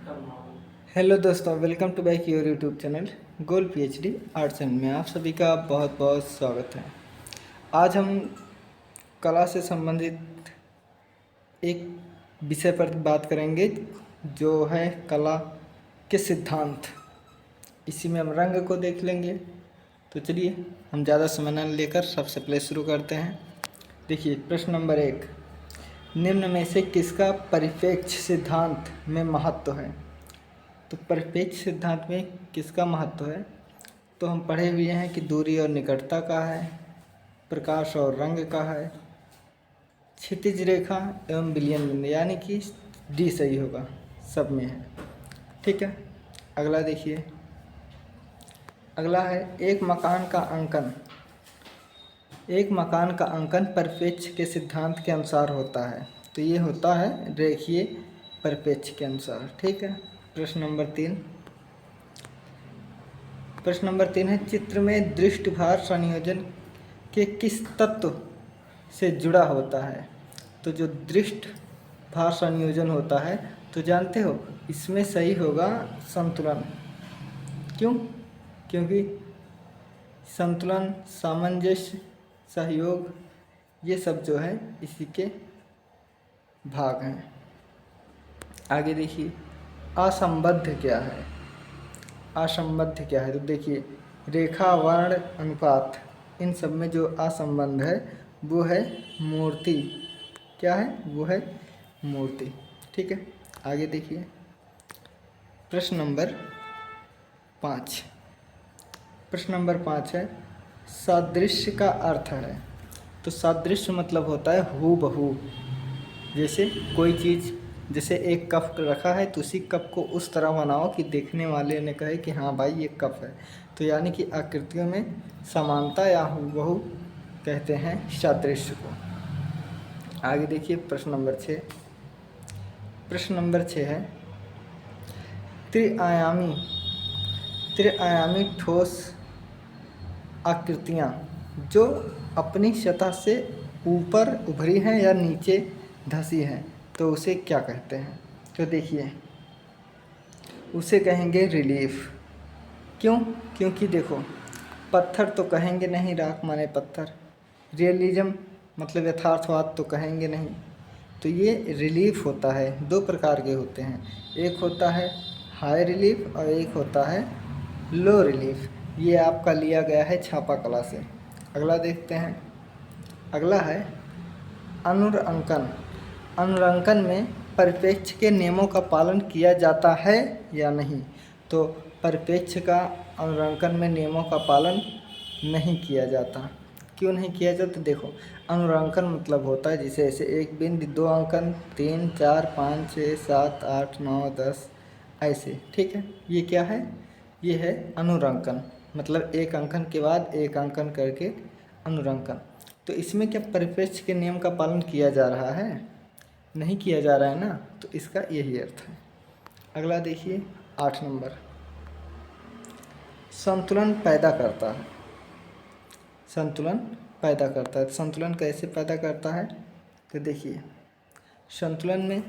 Hello दोस्तों, welcome to back your YouTube channel goal PhD arts and में आप सभी का बहुत बहुत स्वागत है। आज हम कला से संबंधित एक विषय पर बात करेंगे जो है कला के सिद्धांत। इसी में हम रंग को देख लेंगे। तो चलिए हम ज़्यादा समय न लेकर सबसे पहले शुरू करते हैं। देखिए प्रश्न नंबर 1, निम्न में से किसका परिप्रेक्ष्य सिद्धांत में महत्व है। तो परिप्रेक्ष्य सिद्धांत में किसका महत्व है, तो हम पढ़े हुए हैं कि दूरी और निकटता का है, प्रकाश और रंग का है, क्षितिज रेखा एवं विलयन बिंदु, यानी कि डी सही होगा, सब में है। ठीक है, अगला देखिए। अगला है एक मकान का अंकन परिप्रेक्ष्य के सिद्धांत के अनुसार होता है। तो ये होता है रेखीय परिप्रेक्ष्य के अनुसार। ठीक है। प्रश्न नंबर 3 है चित्र में दृष्टिभार संयोजन के किस तत्व से जुड़ा होता है। तो जो दृष्टिभार संयोजन होता है, तो जानते हो इसमें सही होगा संतुलन। क्यों? क्योंकि संतुलन, सामंजस्य, सहयोग, ये सब जो है इसी के भाग हैं। आगे देखिए असंबद्ध क्या है। असंबद्ध क्या है, तो देखिए रेखा, वर्ण, अनुपात, इन सब में जो असंबंध है वो है मूर्ति। क्या है? वो है मूर्ति। ठीक है, आगे देखिए प्रश्न नंबर 5। प्रश्न नंबर 5 है सादृश्य का अर्थ है। तो सादृश्य मतलब होता है हूबहू। जैसे कोई चीज़, जैसे एक कप रखा है तो उसी कप को उस तरह बनाओ कि देखने वाले ने कहे कि हाँ भाई ये कप है। तो यानी कि आकृतियों में समानता या हूबहू कहते हैं सादृश्य को। आगे देखिए प्रश्न नंबर 6। प्रश्न नंबर 6 है त्रिआयामी ठोस आकृतियाँ जो अपनी सतह से ऊपर उभरी हैं या नीचे धसी हैं, तो उसे क्या कहते हैं। तो देखिए उसे कहेंगे रिलीफ। क्यों? क्योंकि देखो पत्थर तो कहेंगे नहीं, राख माने पत्थर। रियलिज्म मतलब यथार्थवाद तो कहेंगे नहीं। तो ये रिलीफ होता है, दो प्रकार के होते हैं, एक होता है हाई रिलीफ और एक होता है लो रिलीफ। ये आपका लिया गया है छापा कला से। अगला देखते हैं। अगला है अनुरंकन। अनुरंकन में परिप्रेक्ष्य के नियमों का पालन किया जाता है या नहीं। तो परिप्रेक्ष्य का अनुरंकन में नियमों का पालन नहीं किया जाता। क्यों नहीं किया जाता? देखो अनुरंकन मतलब होता है जैसे ऐसे एक बिंदु, दो अंकन, 3, 4, 5, 6, 7, 8, 9, 10 ऐसे। ठीक है, ये क्या है? ये है अनुरंकन, मतलब एक अंकन के बाद एक अंकन करके अनुरंकन। तो इसमें क्या परिप्रेक्ष्य के नियम का पालन किया जा रहा है? नहीं किया जा रहा है ना, तो इसका यही अर्थ है। अगला देखिए 8 नंबर, संतुलन पैदा करता है। संतुलन पैदा करता है। संतुलन कैसे पैदा करता है? तो देखिए संतुलन में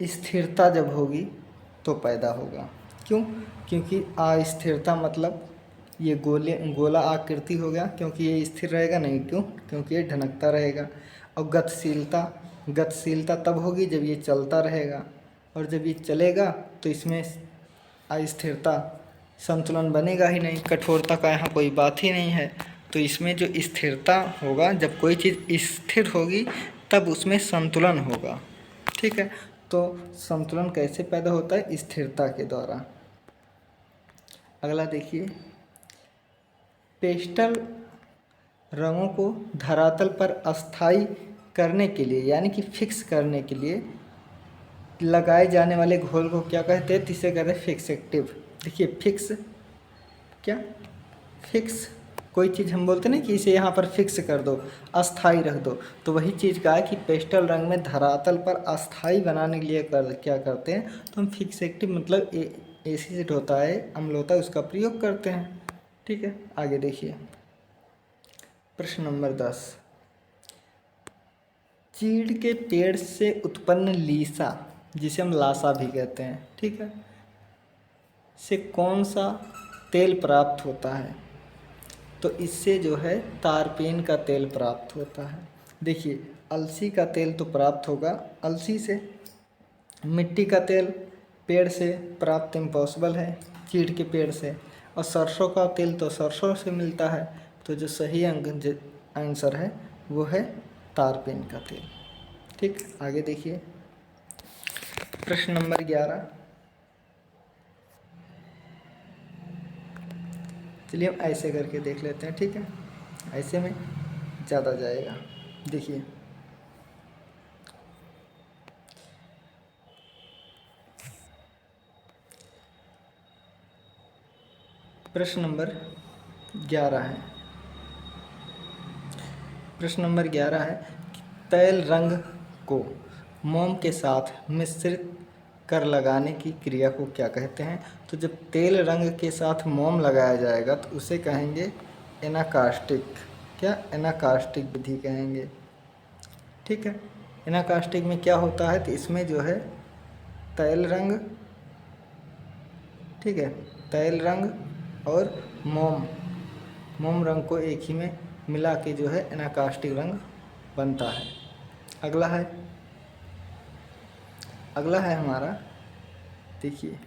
स्थिरता जब होगी तो पैदा होगा। क्यों? क्योंकि अस्थिरता मतलब ये गोला आकृति हो गया, क्योंकि ये स्थिर रहेगा नहीं। क्यों? क्योंकि ये ढनकता रहेगा। और गतिशीलता तब होगी जब ये चलता रहेगा, और जब ये चलेगा तो इसमें अस्थिरता, संतुलन बनेगा ही नहीं। कठोरता का यहाँ कोई बात ही नहीं है। तो इसमें जो स्थिरता होगा, जब कोई चीज़ स्थिर होगी तब उसमें संतुलन होगा। ठीक है, तो संतुलन कैसे पैदा होता है? स्थिरता के द्वारा। अगला देखिए पेस्टल रंगों को धरातल पर अस्थायी करने के लिए, यानी कि फिक्स करने के लिए लगाए जाने वाले घोल को क्या कहते हैं? इसे कहते हैं फिक्सेटिव। देखिए फिक्स, क्या फिक्स, कोई चीज़ हम बोलते ना कि इसे यहाँ पर फिक्स कर दो, अस्थाई रख दो, तो वही चीज़ का है कि पेस्टल रंग में धरातल पर अस्थाई बनाने के लिए क्या करते हैं? तो हम फिक्सेटिव मतलब एसिड होता है, अम्ल होता है, उसका प्रयोग करते हैं। ठीक है, आगे देखिए प्रश्न नंबर 10, चीड़ के पेड़ से उत्पन्न लीसा, जिसे हम लासा भी कहते हैं, ठीक है, से कौन सा तेल प्राप्त होता है? तो इससे जो है तारपीन का तेल प्राप्त होता है। देखिए, अलसी का तेल तो प्राप्त होगा अलसी से, मिट्टी का तेल पेड़ से प्राप्त इम्पॉसिबल है, चीड़ के पेड़ से, और सरसों का तेल तो सरसों से मिलता है। तो जो सही आंसर है वो है तारपीन का तेल। ठीक, आगे देखिए प्रश्न नंबर 11। चलिए हम ऐसे करके देख लेते हैं, ठीक है, ऐसे में ज़्यादा जाएगा। देखिए, प्रश्न नंबर 11 है, प्रश्न नंबर 11 है कि तैल रंग को मोम के साथ मिश्रित कर लगाने की क्रिया को क्या कहते हैं? तो जब तेल रंग के साथ मोम लगाया जाएगा तो उसे कहेंगे एनाकास्टिक। क्या? एनाकास्टिक विधि कहेंगे। ठीक है, एनाकास्टिक में क्या होता है? तो इसमें जो है तैल रंग, ठीक है, तैल रंग और मोम रंग को एक ही में मिला के जो है एनाकास्टिक रंग बनता है। अगला है हमारा, देखिए,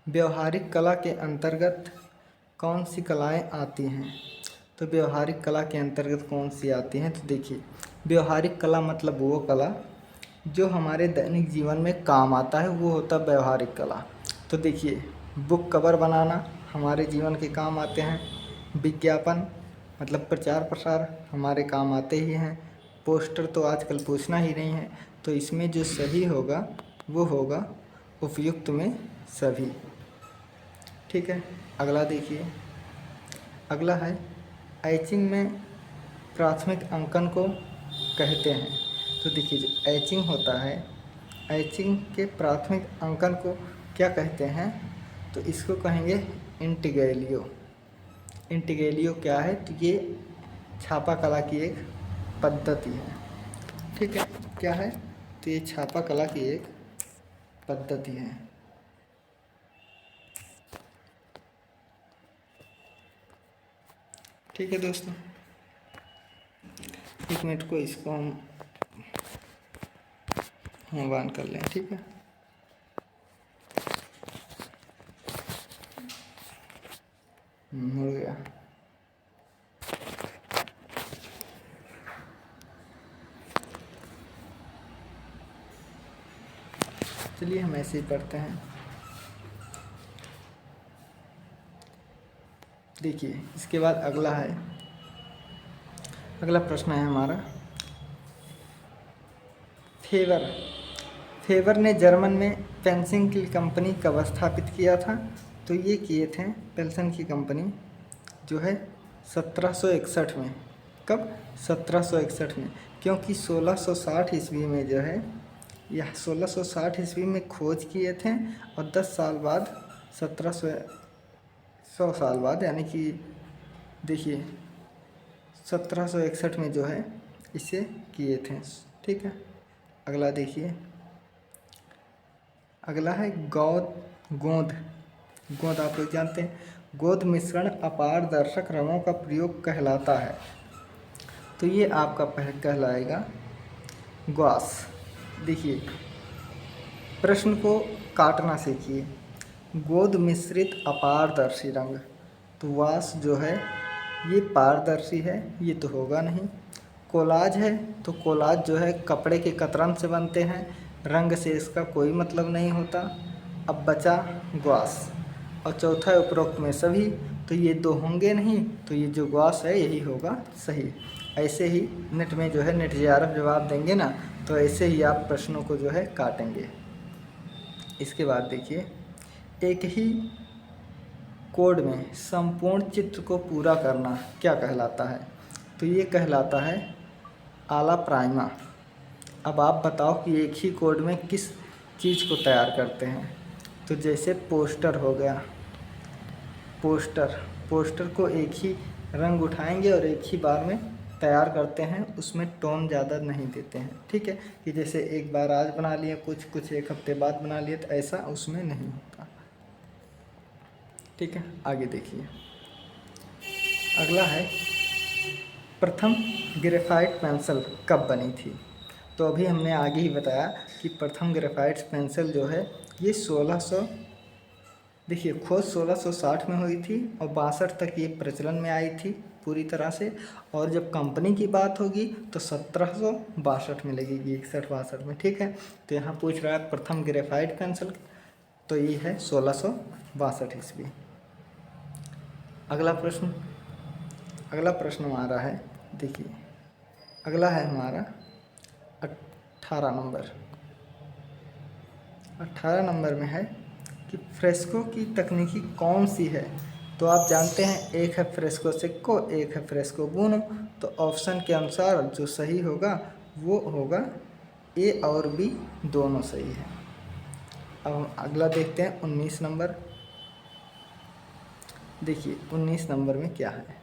व्यवहारिक कला के अंतर्गत कौन सी कलाएं आती हैं? तो व्यवहारिक कला के अंतर्गत कौन सी आती हैं? तो देखिए, व्यवहारिक कला मतलब वो कला जो हमारे दैनिक जीवन में काम आता है, वो होता है व्यवहारिक कला। तो देखिए, बुक कवर बनाना हमारे जीवन के काम आते हैं, विज्ञापन मतलब प्रचार प्रसार हमारे काम आते ही हैं, पोस्टर तो आजकल पूछना ही नहीं है। तो इसमें जो सही होगा वो होगा उपयुक्त में सभी। ठीक है, अगला देखिए, अगला है एचिंग में प्राथमिक अंकन को कहते हैं। तो देखिए, जो एचिंग होता है, एचिंग के प्राथमिक अंकन को क्या कहते हैं? तो इसको कहेंगे इंटिग्रेलियो। इंटिग्रेलियो क्या है? तो ये छापा कला की एक पद्धति है। ठीक है, क्या है? तो ये छापा कला की एक पद्धति है। ठीक है दोस्तों, एक मिनट को इसको हम ऑन कर लें। ठीक है, हो गया। चलिए हम ऐसे ही पढ़ते हैं। देखिए, इसके बाद अगला है, अगला प्रश्न है हमारा, फेवर ने जर्मन में पेंसिल की कंपनी कब स्थापित किया था? तो ये किए थे पेल्सन की कंपनी जो है 1761 में। कब? 1761 में, क्योंकि 1660 ईस्वी में जो है, यह 1660 ईस्वी में खोज किए थे और 10 साल बाद 100 साल बाद, यानी कि देखिए 1761 में जो है इसे किए थे। ठीक है, अगला देखिए, अगला है गोंद आप लोग जानते हैं, गोंद मिश्रण अपारदर्शक रंगों का प्रयोग कहलाता है। तो ये आपका कहलाएगा ग्वास। देखिए, प्रश्न को काटना सीखिए। गोंद मिश्रित अपारदर्शी रंग, तो वास जो है ये पारदर्शी है, ये तो होगा नहीं। कोलाज है, तो कोलाज जो है कपड़े के कतरन से बनते हैं, रंग से इसका कोई मतलब नहीं होता। अब बचा ग्वास, और चौथा है उपरोक्त में सभी, तो ये दो होंगे नहीं, तो ये जो ग्वास है यही होगा सही। ऐसे ही नेट में जो है नेट जेआरएफ जवाब देंगे ना, तो ऐसे ही आप प्रश्नों को जो है काटेंगे। इसके बाद देखिए, एक ही कोड में संपूर्ण चित्र को पूरा करना क्या कहलाता है? तो ये कहलाता है आला प्राइमा। अब आप बताओ कि एक ही कोड में किस चीज़ को तैयार करते हैं? तो जैसे पोस्टर हो गया, पोस्टर को एक ही रंग उठाएंगे और एक ही बार में तैयार करते हैं, उसमें टोन ज़्यादा नहीं देते हैं। ठीक है, कि जैसे एक बार आज बना लिए, कुछ एक हफ्ते बाद बना लिए, तो ऐसा उसमें नहीं होता। ठीक है, आगे देखिए। अगला है प्रथम ग्रेफाइट पेंसिल कब बनी थी। तो अभी हमने आगे ही बताया कि प्रथम ग्रेफाइट पेंसिल जो है ये 1600, देखिए खोज 1660 में हुई थी और 62 तक ये प्रचलन में आई थी पूरी तरह से। और जब कंपनी की बात होगी तो 1762 में लगेगी, 61-62 में। ठीक है, तो यहाँ पूछ रहा है प्रथम ग्रेफाइट पेंसिल, तो ये है 1662 ईस्वी। अगला प्रश्न हमारा है, देखिए अगला है हमारा 18 नंबर। 18 नंबर में है कि फ्रेस्को की तकनीकी कौन सी है। तो आप जानते हैं एक है फ्रेस्को सिक्को, एक है फ्रेस्को बूनो। तो ऑप्शन के अनुसार जो सही होगा वो होगा ए और बी दोनों सही है। अब हम अगला देखते हैं 19 नंबर। देखिए 19 नंबर में क्या है।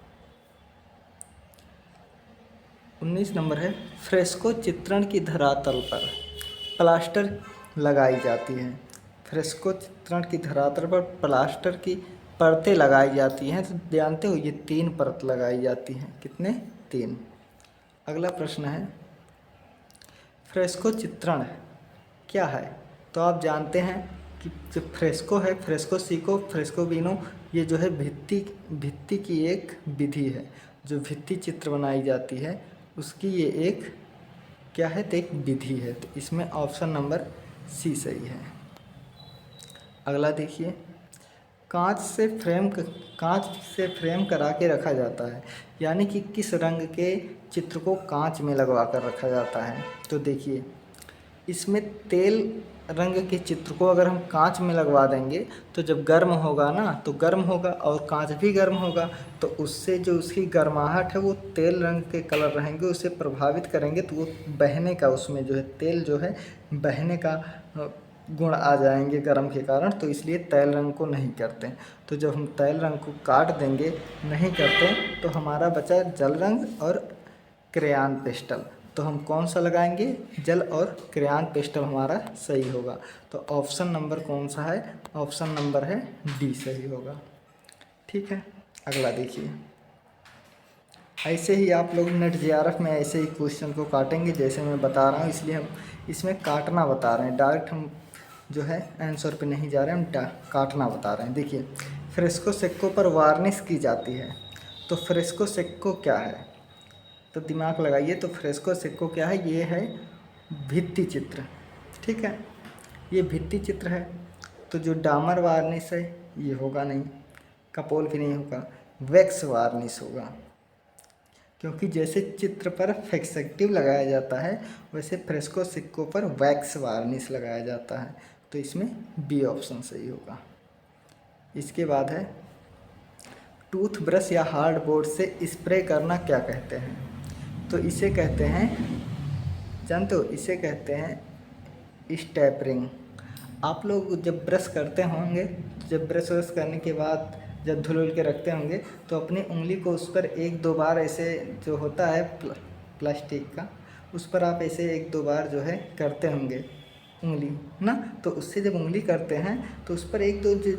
19 नंबर है फ्रेस्को चित्रण की धरातल पर प्लास्टर लगाई जाती है। फ्रेस्को चित्रण की धरातल पर प्लास्टर की परतें लगाई जाती हैं। तो जानते हो ये 3 परत लगाई जाती हैं। कितने? 3। अगला प्रश्न है फ्रेस्को चित्रण क्या है। तो आप जानते हैं कि जो फ्रेस्को है, फ्रेस्को सिको, फ्रेस्को बीनो, ये जो है भित्ति की एक विधि है। जो भित्ति चित्र बनाई जाती है उसकी ये एक क्या है, तो एक विधि है। तो इसमें ऑप्शन नंबर सी सही है। अगला देखिए कांच से फ्रेम करा के रखा जाता है, यानी कि किस रंग के चित्र को कांच में लगवा कर रखा जाता है। तो देखिए इसमें तेल रंग के चित्र को अगर हम कांच में लगवा देंगे तो जब गर्म होगा ना, तो गर्म होगा और कांच भी गर्म होगा, तो उससे जो उसकी गर्माहट है वो तेल रंग के कलर रहेंगे उसे प्रभावित करेंगे, तो वो बहने का, उसमें जो है तेल जो है बहने का गुण आ जाएंगे गर्म के कारण। तो इसलिए तेल रंग को नहीं करते। तो जब हम तेल रंग को काट देंगे, नहीं करते, तो हमारा बचा जल रंग और क्रेयॉन पेस्टल। तो हम कौन सा लगाएंगे? जल और क्रेयॉन पेस्टल हमारा सही होगा। तो ऑप्शन नंबर कौन सा है? ऑप्शन नंबर है डी सही होगा। ठीक है, अगला देखिए। ऐसे ही आप लोग नेट जेआरएफ में ऐसे ही क्वेश्चन को काटेंगे जैसे मैं बता रहा हूँ, इसलिए हम इसमें काटना बता रहे हैं। डायरेक्ट हम जो है आंसर पे नहीं जा रहे हैं, हम काटना बता रहे हैं। देखिए फ्रेस्को सेक्को पर वार्निश की जाती है। तो फ्रेस्को सेक्को क्या है? तो दिमाग लगाइए। तो फ्रेस्को सेक्को क्या है? ये है भित्ति चित्र। ठीक है, ये भित्ति चित्र है। तो जो डामर वार्निश है ये होगा नहीं, कपोल भी नहीं होगा, वैक्स वार्निश होगा। क्योंकि जैसे चित्र पर फेक्सेटिव लगाया जाता है वैसे फ्रेस्को सिक्को पर वैक्स वार्निश लगाया जाता है। तो इसमें बी ऑप्शन सही होगा। इसके बाद है टूथ ब्रश या हार्ड बोर्ड से स्प्रे करना क्या कहते हैं। तो इसे कहते हैं, जानते हो, इसे कहते हैं स्टेपरिंग। आप लोग जब ब्रश करते होंगे, जब ब्रश व्रश करने के बाद जब धुल के रखते होंगे तो अपनी उंगली को उस पर 1-2 बार ऐसे जो होता है प्लास्टिक का, उस पर आप ऐसे 1-2 बार जो है करते होंगे उंगली ना। तो उससे जब उंगली करते हैं तो उस पर 1-2 जो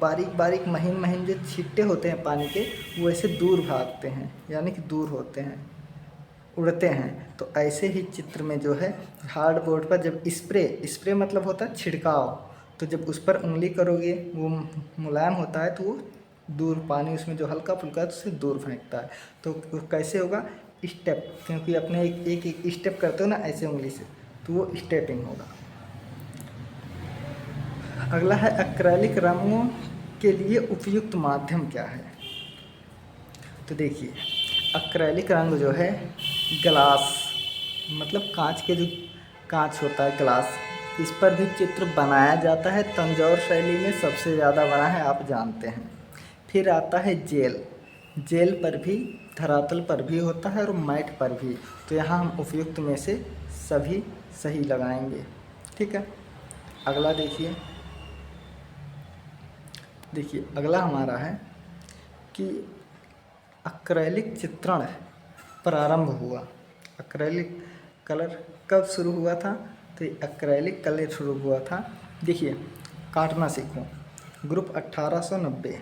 बारीक बारीक महीन महीन जो छिट्टे होते हैं पानी के, वो ऐसे दूर भागते हैं, यानी कि दूर होते हैं, उड़ते हैं। तो ऐसे ही चित्र में जो है हार्ड बोर्ड पर जब स्प्रे मतलब होता है छिड़काव, तो जब उस पर उंगली करोगे वो मुलायम होता है, तो वो दूर पानी उसमें जो हल्का फुल्का है तो उससे दूर फेंकता है। तो कैसे होगा? स्टेप, क्योंकि अपने एक स्टेप करते हो ना ऐसे उंगली से, तो वो स्टेपिंग होगा। अगला है एक्रेलिक रंगों के लिए उपयुक्त माध्यम क्या है। तो देखिए एक्रेलिक रंग जो है ग्लास, मतलब कांच के जो कांच होता है ग्लास, इस पर भी चित्र बनाया जाता है। तंजौर शैली में सबसे ज़्यादा बना है, आप जानते हैं। फिर आता है जेल पर भी, धरातल पर भी होता है और मैट पर भी। तो यहाँ हम उपयुक्त में से सभी सही लगाएंगे। ठीक है, अगला देखिए अगला हमारा है कि एक्रेलिक चित्रण प्रारंभ हुआ। एक्रेलिक कलर कब शुरू हुआ था? तो एक्रेलिक कलर शुरू हुआ था, देखिए काटना सीखो, ग्रुप 1890।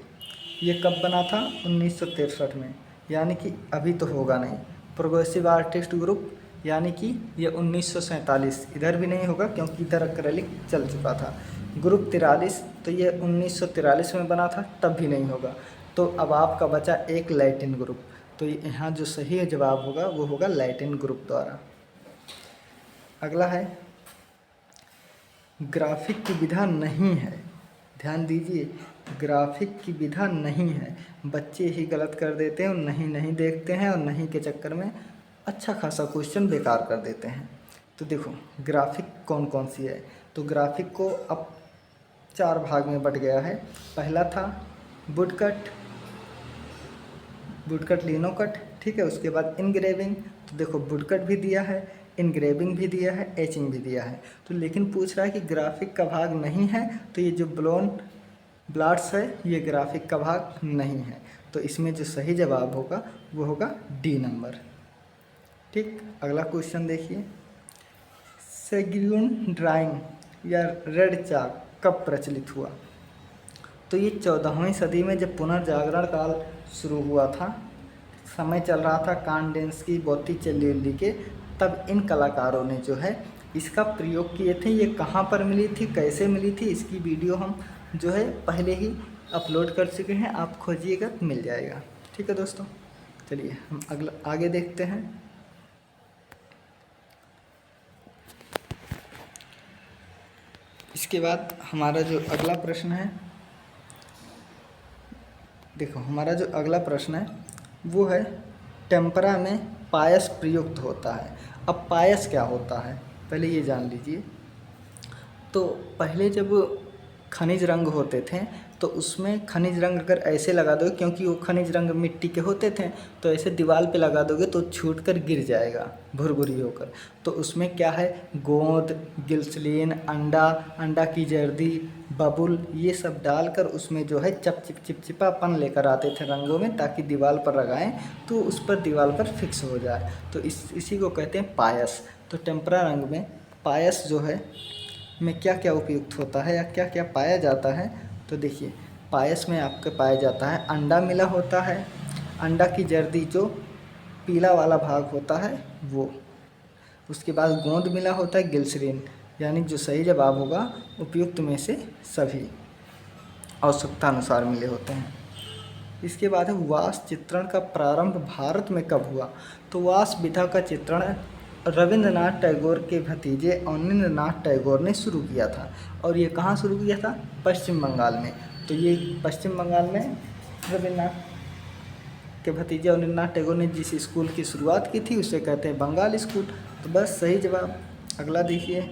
ये कब बना था? 1963 में, यानी कि अभी तो होगा नहीं। प्रोग्रेसिव आर्टिस्ट ग्रुप, यानी कि ये 1947, इधर भी नहीं होगा क्योंकि इधर एक्रेलिक चल चुका था। ग्रुप 43, तो ये 1943 में बना था, तब भी नहीं होगा। तो अब आपका बचा एक लैटिन ग्रुप, तो यहाँ जो सही जवाब होगा वो होगा लैटिन ग्रुप द्वारा। अगला है ग्राफिक की विधा नहीं है। ध्यान दीजिए, ग्राफिक की विधा नहीं है। बच्चे ही गलत कर देते हैं और नहीं नहीं देखते हैं और नहीं के चक्कर में अच्छा खासा क्वेश्चन बेकार कर देते हैं। तो देखो ग्राफिक कौन कौन सी है। तो ग्राफिक को अब 4 भाग में बट गया है। पहला था वुडकट, वुडकट लिनोकट, ठीक है। उसके बाद इनग्रेविंग, तो देखो वुडकट भी दिया है, इनग्रेविंग भी दिया है, एचिंग भी दिया है। तो लेकिन पूछ रहा है कि ग्राफिक का भाग नहीं है, तो ये जो ब्लाट्स है ये ग्राफिक का भाग नहीं है। तो इसमें जो सही जवाब होगा वो होगा डी नंबर, ठीक। अगला क्वेश्चन देखिए, सेग्यून ड्राइंग या रेड चाक कब प्रचलित हुआ? तो ये 14वीं सदी में जब पुनर्जागरण काल शुरू हुआ था, समय चल रहा था कांडेंस्की बोत्तिचेल्ली के, तब इन कलाकारों ने जो है इसका प्रयोग किए थे। ये कहाँ पर मिली थी, कैसे मिली थी, इसकी वीडियो हम जो है पहले ही अपलोड कर चुके हैं, आप खोजिएगा तो मिल जाएगा, ठीक है दोस्तों। चलिए हम अगला आगे देखते हैं। इसके बाद हमारा जो अगला प्रश्न है, देखो हमारा जो अगला प्रश्न है वो है टेम्परा में पायस प्रयुक्त होता है। अब पायस क्या होता है पहले ये जान लीजिए। तो पहले जब खनिज रंग होते थे तो उसमें खनिज रंग अगर ऐसे लगा दोगे, क्योंकि वो खनिज रंग मिट्टी के होते थे, तो ऐसे दीवार पे लगा दोगे तो छूट कर गिर जाएगा भुरभुरी होकर। तो उसमें क्या है, गोंद, गिल्सलीन, अंडा की जर्दी, बबुल, ये सब डालकर उसमें जो है चिपचिपापन लेकर आते थे रंगों में, ताकि दीवार पर लगाएं तो उस पर दीवार पर फिक्स हो जाए। तो इसी को कहते हैं पायस। तो टेम्परा रंग में पायस जो है में क्या क्या उपयुक्त होता है या क्या क्या पाया जाता है। तो देखिए पायस में आपके पाया जाता है अंडा मिला होता है, अंडा की जर्दी जो पीला वाला भाग होता है वो, उसके बाद गोंद मिला होता है, गिल्सरीन, यानी जो सही जवाब होगा उपयुक्त में से सभी आवश्यकता अनुसार मिले होते हैं। इसके बाद है वास चित्रण का प्रारंभ भारत में कब हुआ? तो वास विधा का चित्रण रविंद्रनाथ टैगोर के भतीजे अवनींद्रनाथ टैगोर ने शुरू किया था। और ये कहाँ शुरू किया था? पश्चिम बंगाल में। तो ये पश्चिम बंगाल में रविंद्रनाथ के भतीजे अवनींद्रनाथ टैगोर ने जिस स्कूल की शुरुआत की थी उसे कहते हैं बंगाल स्कूल। तो बस सही जवाब। अगला देखिए,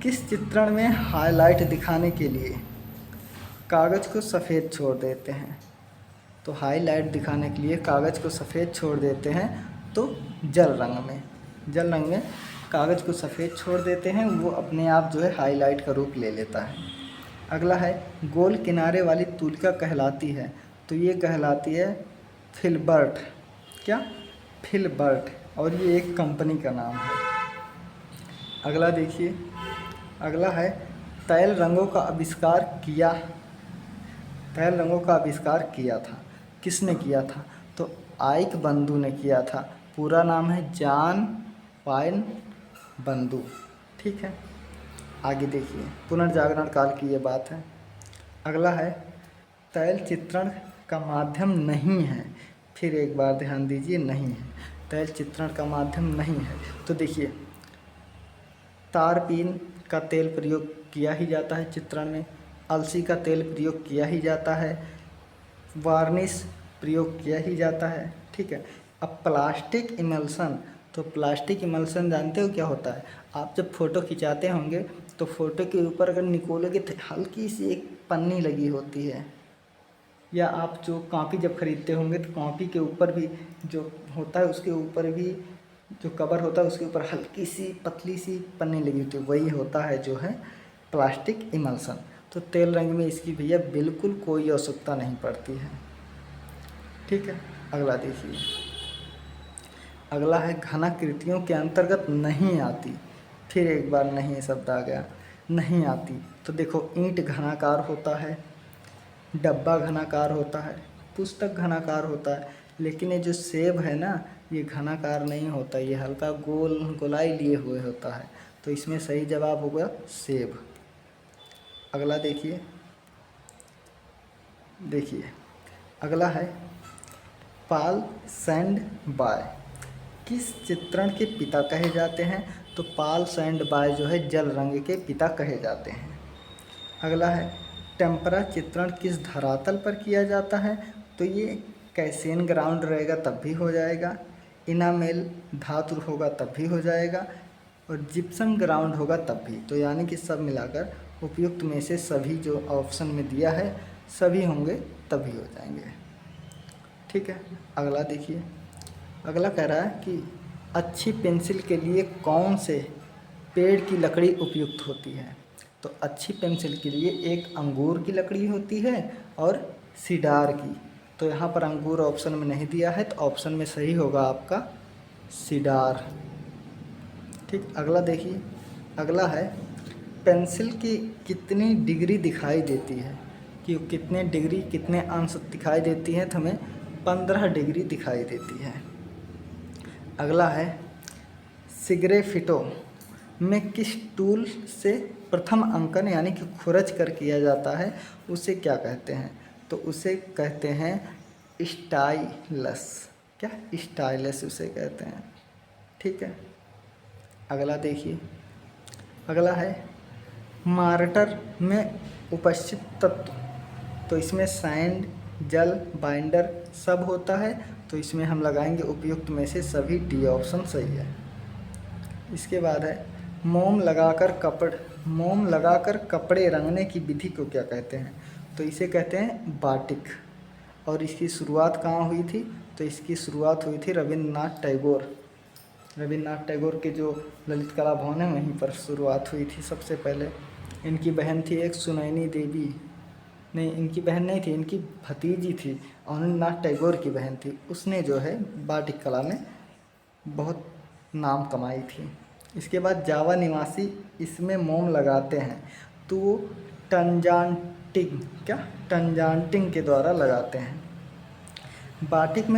किस चित्रण में हाईलाइट दिखाने के लिए कागज़ को सफ़ेद छोड़ देते हैं? तो हाईलाइट दिखाने के लिए कागज़ को सफ़ेद छोड़ देते हैं तो जल रंग में कागज़ को सफ़ेद छोड़ देते हैं, वो अपने आप जो है हाईलाइट का रूप ले लेता है। अगला है गोल किनारे वाली तुलिका कहलाती है? तो ये कहलाती है फिलबर्ट। क्या? फिलबर्ट, और ये एक कंपनी का नाम है। अगला देखिए, अगला है तैल रंगों का आविष्कार किया था, किसने किया था? तो आइक बंधु ने किया था। पूरा नाम है जॉन पाइन बंधु, ठीक है। आगे देखिए, पुनर्जागरण काल की ये बात है। अगला है तैल चित्रण का माध्यम नहीं है। फिर एक बार ध्यान दीजिए, नहीं है, तैल चित्रण का माध्यम नहीं है। तो देखिए तारपीन का तेल प्रयोग किया ही जाता है चित्रण में, अलसी का तेल प्रयोग किया ही जाता है, वार्निश प्रयोग किया ही जाता है, ठीक है। अब प्लास्टिक इमल्सन, तो प्लास्टिक इमल्सन जानते हो क्या होता है? आप जब फ़ोटो खिंचाते होंगे तो फ़ोटो के ऊपर अगर निकोलोगे तो हल्की सी एक पन्नी लगी होती है, या आप जो कॉपी जब ख़रीदते होंगे तो कॉपी के ऊपर भी जो होता है उसके ऊपर भी जो कवर होता है उसके ऊपर हल्की सी पतली सी पन्नी लगी होती है, वही होता है जो है प्लास्टिक इमल्सन। तो तेल रंग में इसकी भैया बिल्कुल कोई आवश्यकता नहीं पड़ती है। ठीक है। अगला देखिए, अगला है घनाकृतियों के अंतर्गत नहीं आती। फिर एक बार नहीं शब्द आ गया, नहीं आती। तो देखो, ईंट घनाकार होता है, डब्बा घनाकार होता है, पुस्तक घनाकार होता है, लेकिन ये जो सेब है ना, ये घनाकार नहीं होता, ये हल्का गोल गोलाई लिए हुए होता है। तो इसमें सही जवाब होगा सेब। अगला देखिए, अगला है पाल सैंड बाय किस चित्रण के पिता कहे जाते हैं? तो पाल सैंड बाय जो है जल रंग के पिता कहे जाते हैं। अगला है टेम्परा चित्रण किस धरातल पर किया जाता है? तो ये कैल्शियम ग्राउंड रहेगा तब भी हो जाएगा, इनामेल धातु होगा तब भी हो जाएगा, और जिप्सम ग्राउंड होगा तब भी। तो यानी कि सब मिलाकर उपयुक्त में से सभी जो ऑप्शन में दिया है सभी होंगे तभी हो जाएंगे। ठीक है। अगला देखिए, अगला कह रहा है कि अच्छी पेंसिल के लिए कौन से पेड़ की लकड़ी उपयुक्त होती है? तो अच्छी पेंसिल के लिए एक अंगूर की लकड़ी होती है और सीडार की। तो यहाँ पर अंगूर ऑप्शन में नहीं दिया है, तो ऑप्शन में सही होगा आपका सीडार। ठीक। अगला देखिए, अगला है पेंसिल की कितनी डिग्री दिखाई देती है? कि कितने डिग्री कितने अंश दिखाई देती है? तो हमें 15 डिग्री दिखाई देती है। अगला है सिग्रेफिटो में किस टूल से प्रथम अंकन यानी कि खुरच कर किया जाता है, उसे क्या कहते हैं? तो उसे कहते हैं स्टाइलस। क्या? स्टाइलस उसे कहते हैं। ठीक है। अगला देखिए, अगला है मार्टर में उपस्थित तत्व। तो इसमें सैंड, जल, बाइंडर सब होता है। तो इसमें हम लगाएंगे उपयुक्त में से सभी, डी ऑप्शन सही है। इसके बाद है मोम लगाकर कपड़े रंगने की विधि को क्या कहते हैं? तो इसे कहते हैं बाटिक। और इसकी शुरुआत कहाँ हुई थी? तो इसकी शुरुआत हुई थी रविन्द्रनाथ टैगोर के जो ललित कला भवन है वहीं पर शुरुआत हुई थी सबसे पहले। इनकी बहन थी एक सुनैनी देवी, नहीं इनकी बहन नहीं थी, इनकी भतीजी थी, अनिलनाथ टैगोर की बहन थी। उसने जो है बाटिक कला में बहुत नाम कमाई थी। इसके बाद जावा निवासी इसमें मोम लगाते हैं, तो वो टंजांटिंग के द्वारा लगाते हैं। बाटिक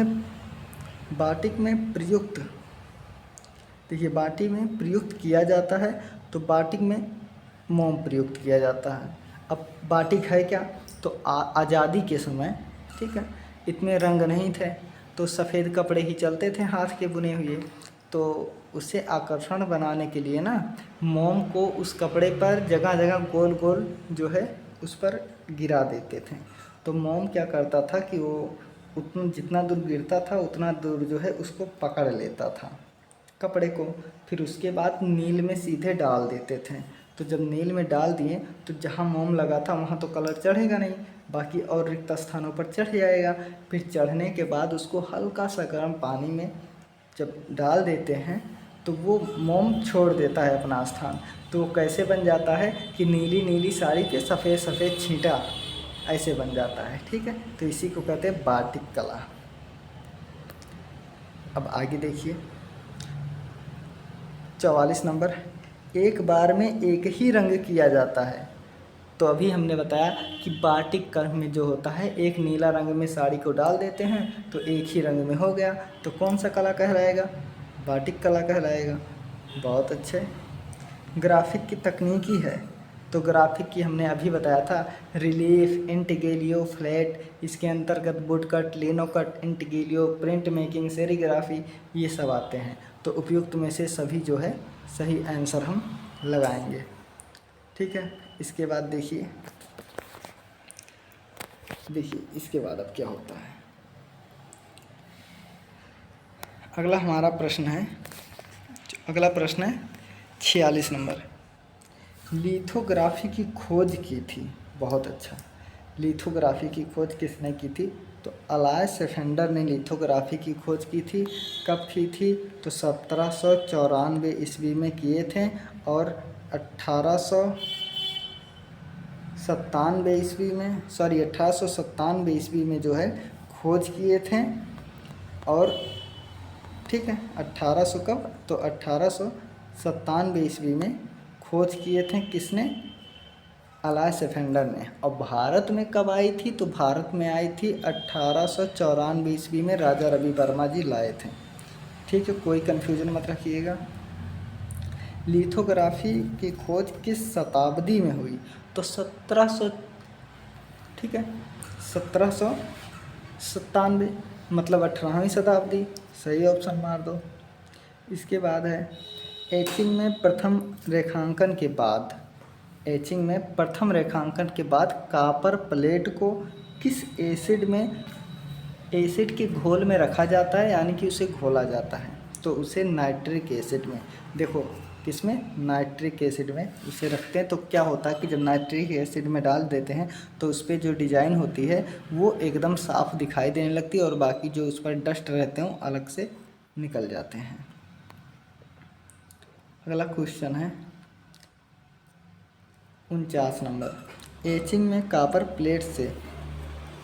में प्रयुक्त, देखिए बाटिक में प्रयुक्त किया जाता है, तो बाटिक में मोम प्रयुक्त किया जाता है। अब बाटिक है क्या? तो आज़ादी के समय, ठीक है, इतने रंग नहीं थे, तो सफ़ेद कपड़े ही चलते थे हाथ के बुने हुए। तो उसे आकर्षण बनाने के लिए ना मोम को उस कपड़े पर जगह जगह गोल गोल जो है उस पर गिरा देते थे। तो मोम क्या करता था कि वो उतना जितना दूर गिरता था उतना दूर जो है उसको पकड़ लेता था कपड़े को। फिर उसके बाद नील में सीधे डाल देते थे। तो जब नील में डाल दिए तो जहाँ मोम लगा था वहाँ तो कलर चढ़ेगा नहीं, बाकी और रिक्त स्थानों पर चढ़ जाएगा। फिर चढ़ने के बाद उसको हल्का सा गर्म पानी में जब डाल देते हैं तो वो मोम छोड़ देता है अपना स्थान। तो वो कैसे बन जाता है कि नीली नीली साड़ी पे सफ़ेद सफ़ेद छींटा ऐसे बन जाता है। ठीक है। तो इसी को कहते हैं बाटिक कला। अब आगे देखिए 44 नंबर, एक बार में एक ही रंग किया जाता है। तो अभी हमने बताया कि बाटिक कर्म में जो होता है एक नीला रंग में साड़ी को डाल देते हैं तो एक ही रंग में हो गया। तो कौन सा कला कहलाएगा? बाटिक कला कहलाएगा। बहुत अच्छे। ग्राफिक की तकनीकी है, तो ग्राफिक की हमने अभी बताया था रिलीफ, इंटीग्रेलियो, फ्लैट, इसके अंतर्गत woodcut, linocut, intaglio, print making, serigraphy, ये सब आते हैं। तो उपयुक्त में से सभी जो है सही आंसर हम लगाएंगे। ठीक है। इसके बाद देखिए इसके बाद अब क्या होता है। अगला प्रश्न है 46 नंबर, लिथोग्राफी की खोज की थी। बहुत अच्छा। लिथोग्राफी की खोज किसने की थी? तो अलायस सेफेंडर ने लिथोग्राफी की खोज की थी। कब की थी? तो 1794 ईस्वी में किए थे और 1897 ईस्वी में जो है खोज किए थे। और ठीक है, 1800 कब, तो 1897 ईस्वी में खोज किए थे किसने, अलाय सेफेंडर ने। और भारत में कब आई थी, तो भारत में आई थी 1894 ईस्वी में, राजा रवि वर्मा जी लाए थे। ठीक है, कोई कन्फ्यूजन मत रखिएगा। लिथोग्राफी की खोज किस शताब्दी में हुई, तो 1700, ठीक है 1797, मतलब 18वीं शताब्दी। सही ऑप्शन मार दो। इसके बाद है एचिंग में प्रथम रेखांकन के बाद, एचिंग में प्रथम रेखांकन के बाद कॉपर प्लेट को किस एसिड में, एसिड के घोल में रखा जाता है, यानी कि उसे घोला जाता है, तो उसे नाइट्रिक एसिड में। देखो किसमें, नाइट्रिक एसिड में उसे रखते हैं। तो क्या होता है कि जब नाइट्रिक एसिड में डाल देते हैं तो उस पर जो डिज़ाइन होती है वो एकदम साफ दिखाई देने लगती है, और बाकी जो उस पर डस्ट रहते हैं अलग से निकल जाते हैं। अगला क्वेश्चन है 49 नंबर। एचिंग में कॉपर प्लेट से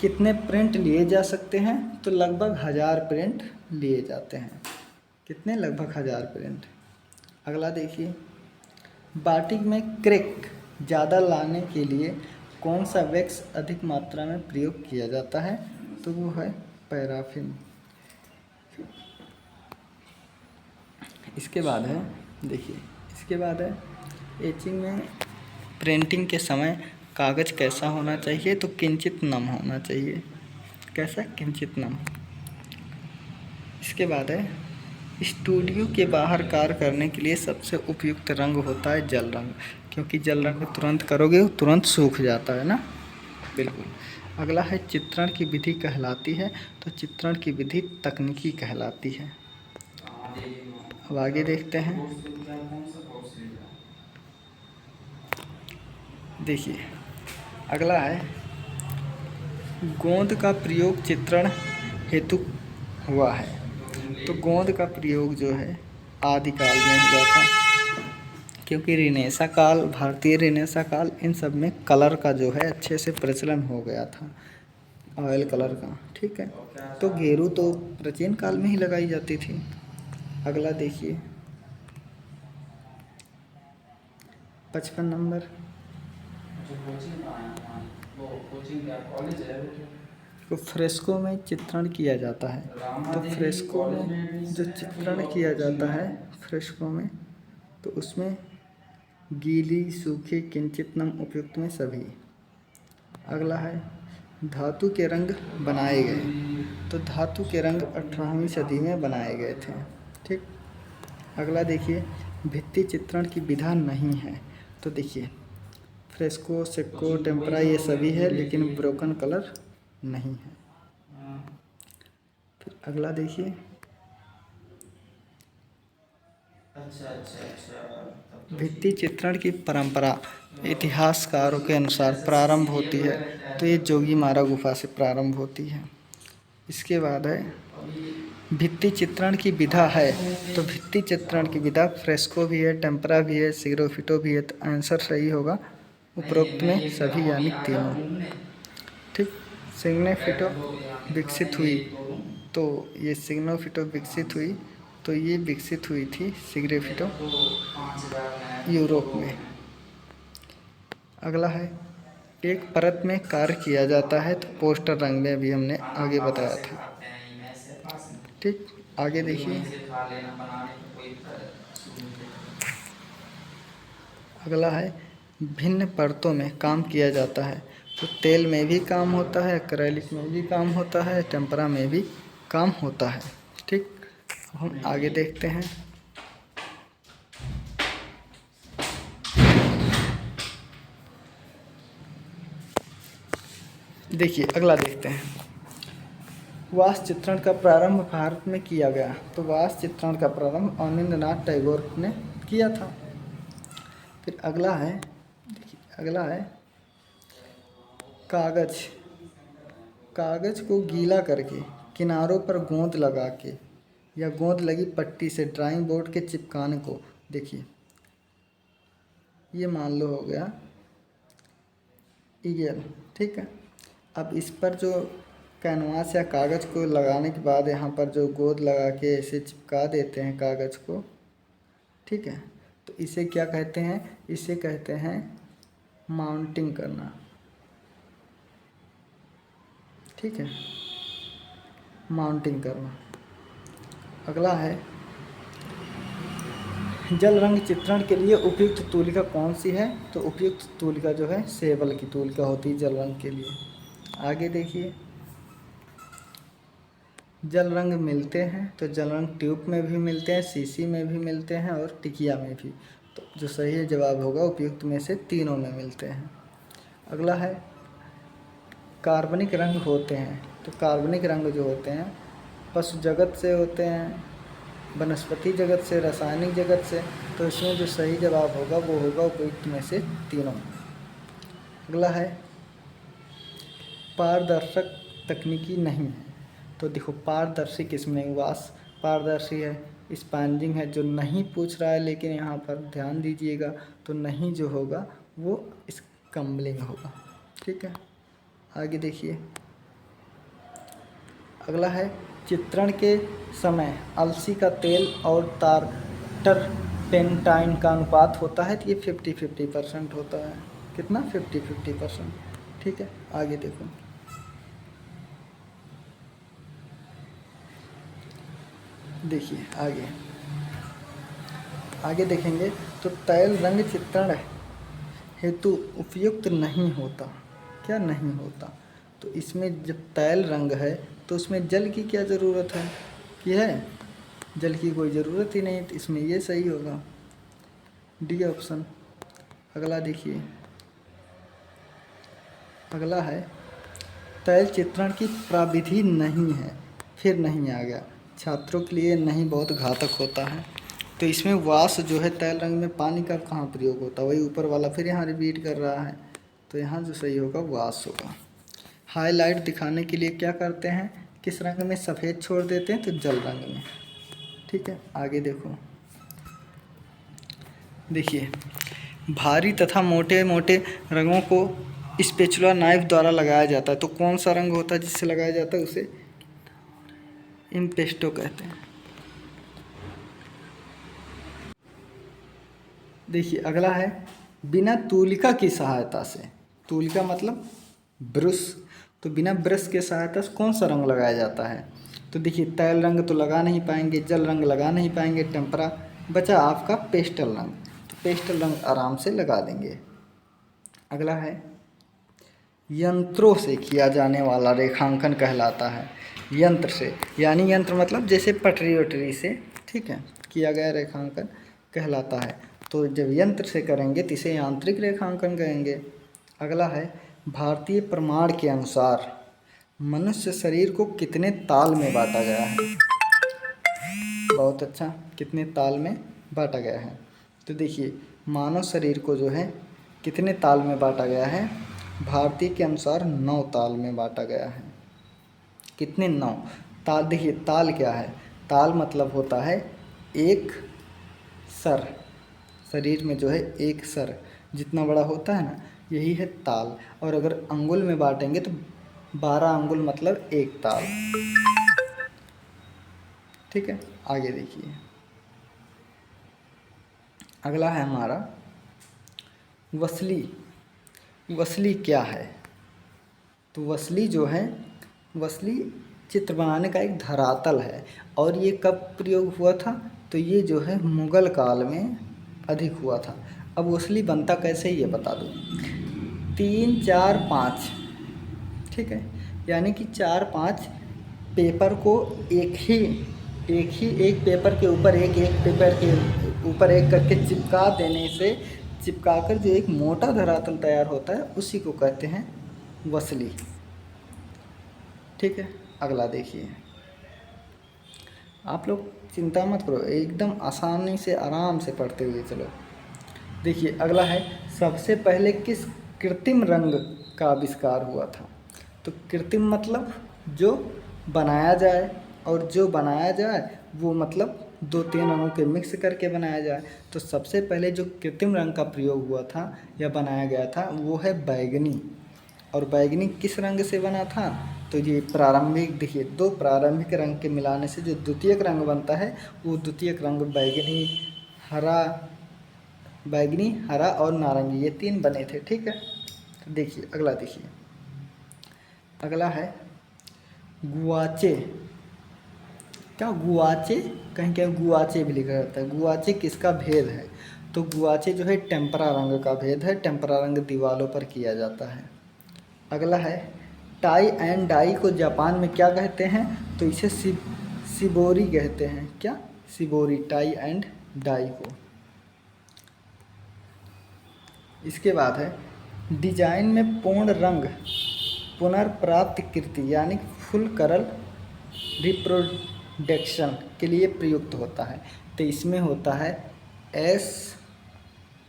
कितने प्रिंट लिए जा सकते हैं, तो लगभग 1000 प्रिंट लिए जाते हैं। कितने, लगभग 1000 प्रिंट। अगला देखिए, बाटिक में क्रैक ज़्यादा लाने के लिए कौन सा वैक्स अधिक मात्रा में प्रयोग किया जाता है, तो वो है पैराफिन। इसके बाद है, देखिए इसके बाद है एचिंग में प्रिंटिंग के समय कागज़ कैसा होना चाहिए, तो किंचित नम होना चाहिए। कैसा, किंचित नम। इसके बाद है स्टूडियो के बाहर कार्य करने के लिए सबसे उपयुक्त रंग होता है जल रंग, क्योंकि जल रंग तुरंत करोगे वो तुरंत सूख जाता है ना, बिल्कुल। अगला है चित्रण की विधि कहलाती है, तो चित्रण की विधि तकनीकी कहलाती है। अब आगे देखते हैं, देखिए अगला है गोंद का प्रयोग चित्रण हेतु हुआ है, तो गोंद का प्रयोग जो है आदिकाल में हुआ था, क्योंकि रिनेसा काल, भारतीय रिनेसा काल, इन सब में कलर का जो है अच्छे से प्रचलन हो गया था, ऑयल कलर का। ठीक है, तो गेरू तो प्राचीन काल में ही लगाई जाती थी। अगला देखिए 55 नंबर। तो फ्रेस्को में चित्रण किया जाता है, तो फ्रेस्को में जो चित्रण किया जाता है फ्रेस्को में, तो उसमें गीली, सूखी, किंचित नम, उपयुक्त में सभी। अगला है धातु के रंग बनाए गए, तो धातु के रंग 18वीं सदी में बनाए गए थे। ठीक। अगला देखिए भित्ति चित्रण की विधा नहीं है, तो देखिए फ्रेस्को, सेक्को, टेम्परा ये सभी है, लेकिन ब्रोकन कलर नहीं है। फिर अगला देखिए भित्ति चित्रण की परंपरा इतिहासकारों के अनुसार प्रारंभ होती है, तो ये जोगीमारा गुफा से प्रारंभ होती है। इसके बाद है भित्ति चित्रण की विधा है, तो भित्ति चित्रण की विधा फ्रेस्को भी है, टेम्परा भी है, सिग्रोफिटो भी है, तो आंसर सही होगा उपरोक्त में सभी, यानी तीनों। ठीक। सिग्नेफिटो विकसित हुई, तो ये सिग्नोफिटो विकसित हुई, तो ये विकसित हुई थी सिग्रेफिटो यूरोप में। अगला है एक परत में कार्य किया जाता है, तो पोस्टर रंग में भी हमने आगे बताया था। ठीक। आगे देखिए अगला है भिन्न परतों में काम किया जाता है, तो तेल में भी काम होता है, एक्रेलिक में भी काम होता है, टेम्परा में भी काम होता है। ठीक। हम आगे देखते हैं देखिए अगला देखते हैं वास्तु चित्रण का प्रारंभ भारत में किया गया, तो वास्तु चित्रण का प्रारंभ अवनींद्रनाथ टैगोर ने किया था। फिर अगला है, देखिए अगला है कागज़ को गीला करके किनारों पर गोंद लगा के या गोंद लगी पट्टी से ड्राइंग बोर्ड के चिपकाने को, देखिए ये मान लो हो गया ईगल। ठीक है, अब इस पर जो कैनवास या कागज़ को लगाने के बाद यहाँ पर जो गोंद लगा के ऐसे चिपका देते हैं कागज़ को, ठीक है, तो इसे क्या कहते हैं? इसे कहते हैं माउंटिंग करना, ठीक है, माउंटिंग करना। अगला है जल रंग चित्रण के लिए उपयुक्त तूलिका कौन सी है? तो उपयुक्त तूलिका जो है सेबल की तूलिका होती है जल रंग के लिए। आगे देखिए, जल रंग मिलते हैं तो जल रंग ट्यूब में भी मिलते हैं, शीशी में भी मिलते हैं और टिकिया में भी। तो जो सही जवाब होगा उपयुक्त में से तीनों में मिलते हैं। अगला है कार्बनिक रंग होते हैं। तो कार्बनिक रंग जो होते हैं पशु जगत से होते हैं, वनस्पति जगत से, रासायनिक जगत से। तो इसमें जो सही जवाब होगा वो होगा उपयुक्त में से तीनों। अगला है पारदर्शक तकनीकी नहीं है। तो देखो पारदर्शी किसमें? वास पारदर्शी है, स्पंजिंग है, जो नहीं पूछ रहा है लेकिन यहाँ पर ध्यान दीजिएगा तो नहीं जो होगा वो स्कम्बलिंग होगा, ठीक है। आगे देखिए, अगला है चित्रण के समय अलसी का तेल और टारटरपेंटाइन का अनुपात होता है। तो ये 50-50% होता है। कितना? 50-50%, ठीक है। आगे देखो, देखिए आगे देखेंगे तो तैल रंग चित्रण हेतु उपयुक्त नहीं होता। क्या नहीं होता? तो इसमें जब तैल रंग है तो उसमें जल की क्या ज़रूरत है? कि है जल की कोई ज़रूरत ही नहीं, तो इसमें ये सही होगा, डी ऑप्शन। अगला देखिए, अगला है तैल चित्रण की प्रविधि नहीं है। फिर नहीं आ गया, छात्रों के लिए नहीं बहुत घातक होता है। तो इसमें वास जो है तैल रंग में पानी का कहाँ प्रयोग होता है? वही ऊपर वाला फिर यहाँ रिपीट कर रहा है। तो यहाँ जो सही होगा वास होगा। हाईलाइट दिखाने के लिए क्या करते हैं? किस रंग में सफ़ेद छोड़ देते हैं? तो जल रंग में, ठीक है। आगे देखो, देखिए भारी तथा मोटे मोटे रंगों को स्पैचुला नाइफ द्वारा लगाया जाता है। तो कौन सा रंग होता है जिससे लगाया जाता है? उसे इम्पेस्टो कहते हैं। देखिए अगला है बिना तूलिका की सहायता से, तूलिका मतलब ब्रश, तो बिना ब्रश के सहायता से कौन सा रंग लगाया जाता है? तो देखिए तैल रंग तो लगा नहीं पाएंगे, जल रंग लगा नहीं पाएंगे, टेम्परा बचा आपका पेस्टल रंग। तो पेस्टल रंग आराम से लगा देंगे। अगला है यंत्रों से किया जाने वाला रेखांकन कहलाता है। यंत्र से यानी यंत्र मतलब जैसे पटरी वटरी से, ठीक है, किया गया रेखांकन कहलाता है। तो जब यंत्र से करेंगे तो इसे यांत्रिक रेखांकन कहेंगे। अगला है भारतीय प्रमाण के अनुसार मनुष्य शरीर को कितने ताल में बांटा गया है? बहुत अच्छा, कितने ताल में बांटा गया है? तो देखिए मानव शरीर को जो है कितने ताल में बांटा गया है? भारतीय के अनुसार 9 ताल में बांटा गया है। कितने? 9 ताल। देखिए ताल क्या है? ताल मतलब होता है एक सर, शरीर में जो है एक सर जितना बड़ा होता है ना, यही है ताल। और अगर अंगुल में बांटेंगे तो 12 अंगुल मतलब एक ताल, ठीक है। आगे देखिए, अगला है हमारा वसली। वसली क्या है? तो वसली जो है, वसली चित्र बनाने का एक धरातल है। और ये कब प्रयोग हुआ था? तो ये जो है मुग़ल काल में अधिक हुआ था। अब वसली बनता कैसे ये बता दूँ। 3, 4, 5, ठीक है, यानी कि 4-5 पेपर को एक पेपर के ऊपर एक पेपर के ऊपर एक करके चिपका देने से चिपकाकर जो एक मोटा धरातल तैयार होता है उसी को कहते हैं वसली, ठीक है। अगला देखिए, आप लोग चिंता मत करो, एकदम आसानी से आराम से पढ़ते हुए चलो। देखिए अगला है सबसे पहले किस कृत्रिम रंग का आविष्कार हुआ था? तो कृत्रिम मतलब जो बनाया जाए, और जो बनाया जाए वो मतलब 2-3 रंगों के मिक्स करके बनाया जाए। तो सबसे पहले जो कृत्रिम रंग का प्रयोग हुआ था या बनाया गया था वो है बैगनी। और बैगनी किस रंग से बना था? तो ये प्रारंभिक, देखिए दो प्रारंभिक रंग के मिलाने से जो द्वितीयक रंग बनता है वो द्वितीयक रंग बैगनी, हरा और नारंगी, ये 3 बने थे। ठीक है, तो देखिए अगला, देखिए अगला है गुआचे। क्या गुआचे, कहीं क्या गुआचे भी लिखा जाता है। गुआचे किसका भेद है? तो गुआचे जो है टेम्परा रंग का भेद है। टेम्परा रंग दीवारों पर किया जाता है। अगला है टाई एंड डाई को जापान में क्या कहते हैं? तो इसे शिबोरी कहते हैं। क्या? शिबोरी, टाई एंड डाई को। इसके बाद है डिजाइन में पूर्ण रंग पुनर्प्राप्त कृति यानी फुल कलर रिप्रोडक्शन के लिए प्रयुक्त होता है। तो इसमें होता है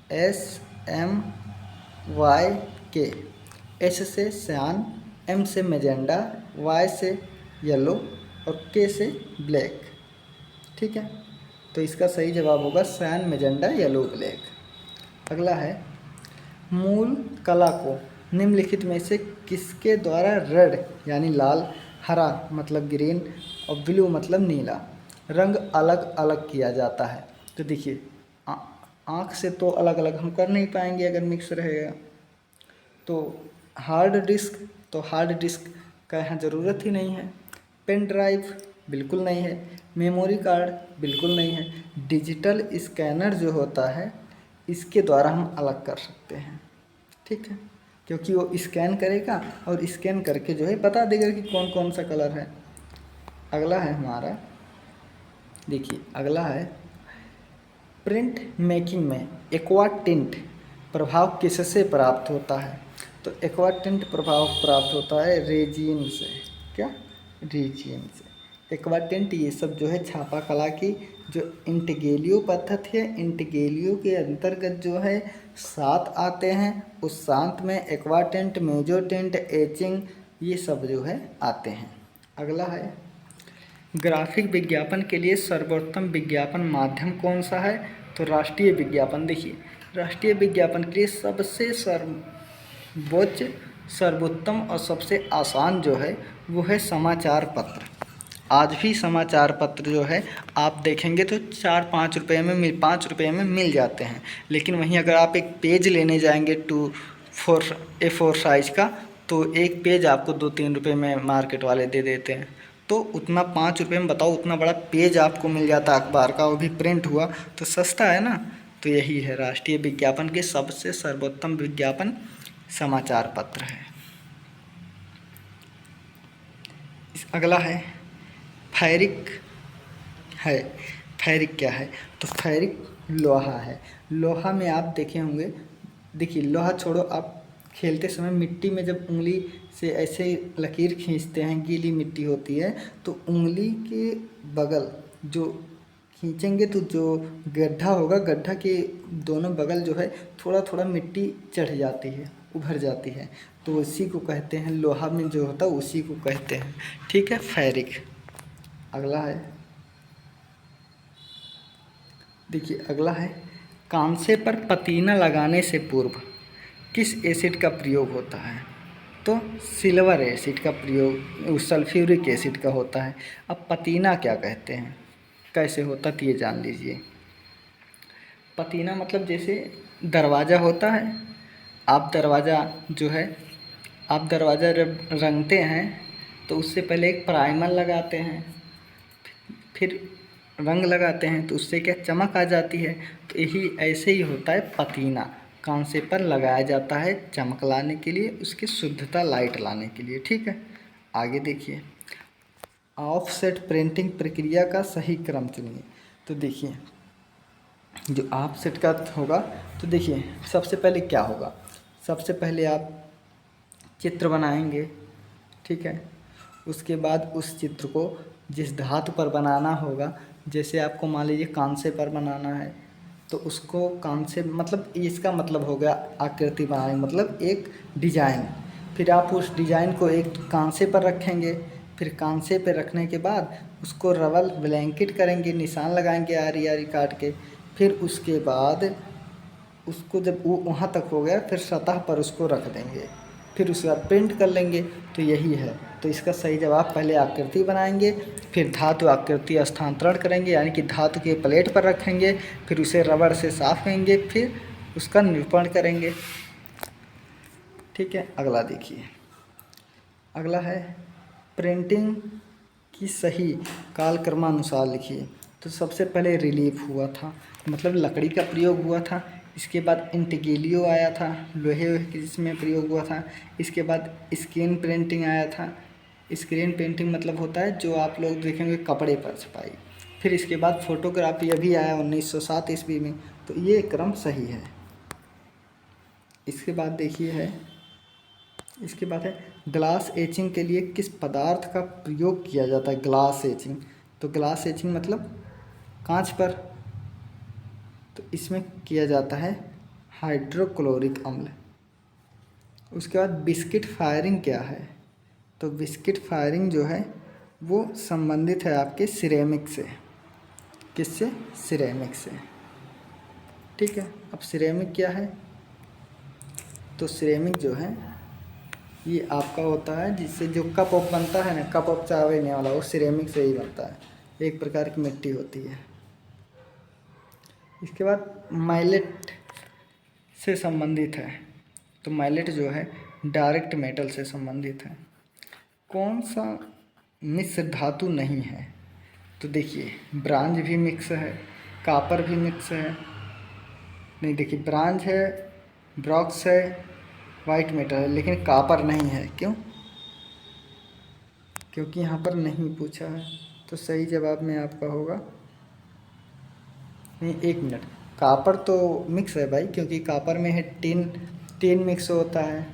SMYK। एस से सयान, M से मैजेंडा, Y से येलो और K से ब्लैक। ठीक है, तो इसका सही जवाब होगा सयान, मैजेंडा, येलो, ब्लैक। अगला है मूल कला को निम्नलिखित में से किसके द्वारा रेड यानी लाल, हरा मतलब ग्रीन और ब्लू मतलब नीला रंग अलग अलग किया जाता है? तो देखिए आँख से तो अलग अलग हम कर नहीं पाएंगे अगर मिक्स रहेगा। तो हार्ड डिस्क का यहाँ ज़रूरत ही नहीं है। पेन ड्राइव बिल्कुल नहीं है। मेमोरी कार्ड बिल्कुल नहीं है। डिजिटल स्कैनर जो होता है इसके द्वारा हम अलग कर सकते हैं। ठीक है, क्योंकि वो स्कैन करेगा और स्कैन करके जो है बता देगा कि कौन कौन सा कलर है। अगला है हमारा, देखिए अगला है प्रिंट मेकिंग में एक्वा टिंट प्रभाव किससे प्राप्त होता है? तो एक्वा टिंट प्रभाव प्राप्त होता है रेजिन से। क्या? रेजिन से। एक्वा टिंट ये सब जो है छापा कला की जो इंटेग्रेलियो पद्धति है, इंटेग्रेलियो के अंतर्गत जो है 7 आते हैं। उस 7 में एक्वा टिंट, मेजो टिंट, एचिंग ये सब जो है आते हैं। अगला है ग्राफिक विज्ञापन के लिए सर्वोत्तम विज्ञापन माध्यम कौन सा है? तो राष्ट्रीय विज्ञापन। देखिए राष्ट्रीय विज्ञापन के लिए सबसे सर्वोत्तम और सबसे आसान जो है वो है समाचार पत्र। आज भी समाचार पत्र जो है आप देखेंगे तो 4-5 रुपये में 5 रुपये में मिल जाते हैं। लेकिन वहीं अगर आप एक पेज लेने जाएंगे 2-4 A4 साइज़ का तो एक पेज आपको 2-3 रुपये में मार्केट वाले दे देते हैं। तो उतना 5 रुपये में बताओ उतना बड़ा पेज आपको मिल जाता है अखबार का, वो भी प्रिंट हुआ, तो सस्ता है ना। तो यही है राष्ट्रीय विज्ञापन के सबसे सर्वोत्तम विज्ञापन समाचार पत्र है। अगला है फैरिक है। फैरिक क्या है? तो फैरिक लोहा है। लोहा में आप देखे होंगे, देखिए लोहा छोड़ो, आप खेलते समय मिट्टी में जब उंगली से ऐसे लकीर खींचते हैं, गीली मिट्टी होती है तो उंगली के बगल जो खींचेंगे तो जो गड्ढा होगा, गड्ढा के दोनों बगल जो है थोड़ा थोड़ा मिट्टी चढ़ जाती है, उभर जाती है, तो उसी को कहते हैं, लोहा में जो होता है उसी को कहते हैं। ठीक है, फैरिक। अगला है, देखिए अगला है कांसे पर पतीना लगाने से पूर्व किस एसिड का प्रयोग होता है? तो सिल्वर एसिड का प्रयोग, सल्फ्यूरिक एसिड का होता है। अब पतीना क्या कहते हैं, कैसे होता है ये जान लीजिए। पतीना मतलब जैसे दरवाज़ा होता है, आप दरवाज़ा जो है आप दरवाज़ा रंगते हैं तो उससे पहले एक प्राइमर लगाते हैं, फिर रंग लगाते हैं तो उससे क्या चमक आ जाती है। तो यही ऐसे ही होता है पतीना, कांसे पर लगाया जाता है चमक लाने के लिए, उसकी शुद्धता लाइट लाने के लिए। ठीक है, आगे देखिए ऑफसेट प्रिंटिंग प्रक्रिया का सही क्रम चुनिए। तो देखिए जो ऑफसेट का होगा तो देखिए सबसे पहले क्या होगा, सबसे पहले आप चित्र बनाएंगे। ठीक है, उसके बाद उस चित्र को जिस धातु पर बनाना होगा, जैसे आपको मान लीजिए कांसे पर बनाना है तो उसको कांसे मतलब इसका मतलब हो गया आकृति बनाने मतलब एक डिजाइन। फिर आप उस डिजाइन को एक कांसे पर रखेंगे, फिर कांसे पर रखने के बाद उसको रबड़ ब्लैंकेट करेंगे, निशान लगाएंगे आरी आरी काट के। फिर उसके बाद उसको जब वो वहाँ तक हो गया फिर सतह पर उसको रख देंगे। फिर उसके बाद प्रिंट कर लेंगे। तो यही है। तो इसका सही जवाब पहले आकृति बनाएंगे, फिर धातु आकृति स्थानांतरण करेंगे, यानी कि धातु के प्लेट पर रखेंगे, फिर उसे रबड़ से साफ करेंगे, फिर उसका निरूपण करेंगे। ठीक है, अगला देखिए। अगला है प्रिंटिंग की सही कालक्रमानुसार लिखिए। तो सबसे पहले रिलीफ हुआ था, मतलब लकड़ी का प्रयोग हुआ था। इसके बाद इंटीग्लियो आया था, लोहे की जिसमें प्रयोग हुआ था। इसके बाद स्क्रीन प्रिंटिंग आया था। स्क्रीन प्रिंटिंग मतलब होता है जो आप लोग देखेंगे कपड़े पर छपाई। फिर इसके बाद फोटोग्राफी अभी आया 1907 ईस्वी में। तो ये क्रम सही है। इसके बाद देखिए है, इसके बाद है ग्लास एचिंग के लिए किस पदार्थ का प्रयोग किया जाता है। ग्लास एचिंग, तो ग्लास एचिंग मतलब कांच पर, तो इसमें किया जाता है हाइड्रोक्लोरिक अम्ल। उसके बाद बिस्किट फायरिंग क्या है। तो बिस्किट फायरिंग जो है वो संबंधित है आपके सिरेमिक से। किससे? सिरेमिक से। ठीक है, अब सिरेमिक क्या है। तो सिरेमिक जो है ये आपका होता है जिससे जो कप ऑफ बनता है ना, कप ऑफ चाय पीने वाला, वो सिरेमिक से ही बनता है। एक प्रकार की मिट्टी होती है। इसके बाद माइलेट से संबंधित है। तो माइलेट जो है डायरेक्ट मेटल से संबंधित है। कौन सा मिश्र धातु नहीं है। तो देखिए ब्रांज भी मिक्स है, कापर भी मिक्स है। नहीं, देखिए ब्रांज है, ब्रॉक्स है, वाइट मेटल है, लेकिन कापर नहीं है। क्यों? क्योंकि यहाँ पर नहीं पूछा है। तो सही जवाब में आपका होगा, नहीं 1 मिनट, कापर तो मिक्स है भाई, क्योंकि कापर में है टिन मिक्स होता है,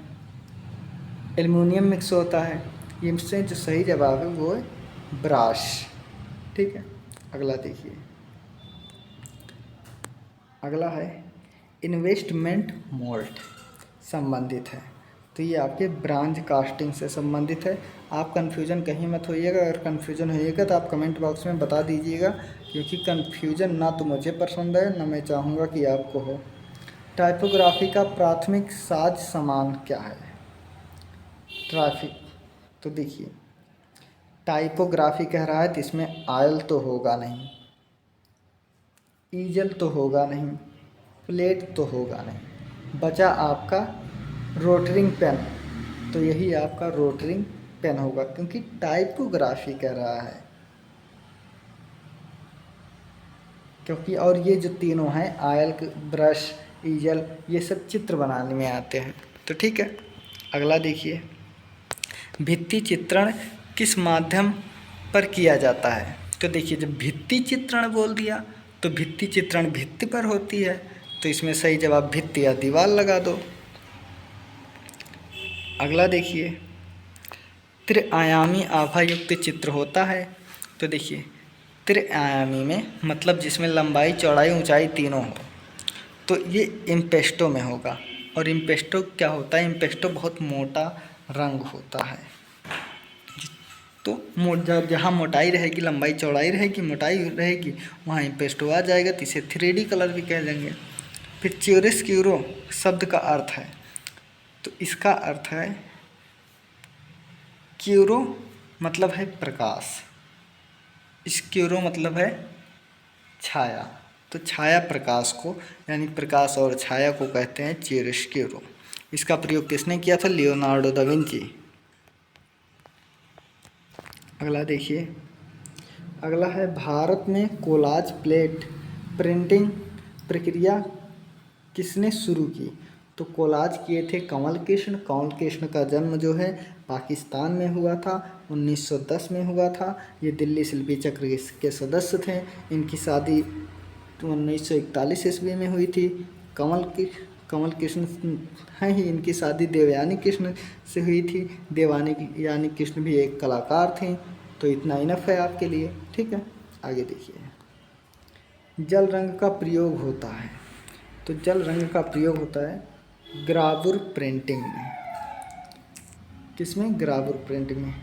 एल्युमिनियम मिक्स होता है। इनसे जो सही जवाब है वो है ब्राश। ठीक है, अगला देखिए। अगला है इन्वेस्टमेंट मोल्ड संबंधित है। तो ये आपके ब्रांज कास्टिंग से संबंधित है। आप कन्फ्यूजन कहीं मत होइएगा। अगर कन्फ्यूजन होइएगा तो आप कमेंट बॉक्स में बता दीजिएगा, क्योंकि कन्फ्यूजन ना तो मुझे पसंद है ना मैं चाहूँगा कि आपको हो। टाइपोग्राफी का प्राथमिक साज सामान क्या है। ट्रैफिक, तो देखिए टाइपोग्राफी कह रहा है तो इसमें आयल तो होगा नहीं, ईजल तो होगा नहीं, प्लेट तो होगा नहीं, बचा आपका रोटरिंग पेन। तो यही आपका रोटरिंग पेन होगा, क्योंकि टाइपोग्राफी कह रहा है। क्योंकि और ये जो तीनों हैं आयल, ब्रश, ईजल, ये सब चित्र बनाने में आते हैं। तो ठीक है, अगला देखिए। भित्ति चित्रण किस माध्यम पर किया जाता है। तो देखिए जब भित्ति चित्रण बोल दिया तो भित्ति चित्रण भित्ति पर होती है। तो इसमें सही जवाब भित्ति या दीवार लगा दो। अगला देखिए, त्रिआयामी आभायुक्त चित्र होता है। तो देखिए त्रिआयामी में मतलब जिसमें लंबाई, चौड़ाई, ऊंचाई तीनों हो, तो ये इम्पेस्टो में होगा। और इम्पेस्टो क्या होता है, इम्पेस्टो बहुत मोटा रंग होता है। तो जहाँ मोटाई रहेगी, लंबाई चौड़ाई रहेगी, मोटाई रहेगी, वहाँ इम्पेस्टो आ जाएगा। तो इसे 3D कलर भी कह देंगे। फिर चियोरेस्क्यूरो शब्द का अर्थ है। तो इसका अर्थ है, क्यूरो मतलब है प्रकाश, स्क्यूरो मतलब है छाया। तो छाया प्रकाश को, यानी प्रकाश और छाया को कहते हैं चियोरेस्क्यूरो। इसका प्रयोग किसने किया था? Leonardo da Vinci. अगला देखिए। अगला है भारत में कोलाज प्लेट प्रिंटिंग प्रक्रिया किसने शुरू की। तो कोलाज किए थे कमल कृष्ण। कमल कृष्ण का जन्म जो है पाकिस्तान में हुआ था, 1910 में हुआ था। ये दिल्ली शिल्पी चक्र के सदस्य थे। इनकी शादी 1941 ईस्वी में हुई थी। कमल कृष्ण हैं ही, इनकी शादी देवयानी कृष्ण से हुई थी। देवयानी कृष्ण भी एक कलाकार थी। तो इतना इनफ है आपके लिए। ठीक है, आगे देखिए। जल रंग का प्रयोग होता है। तो जल रंग का प्रयोग होता है ग्रावुर प्रिंटिंग में। किसमें? ग्रावुर प्रिंटिंग में।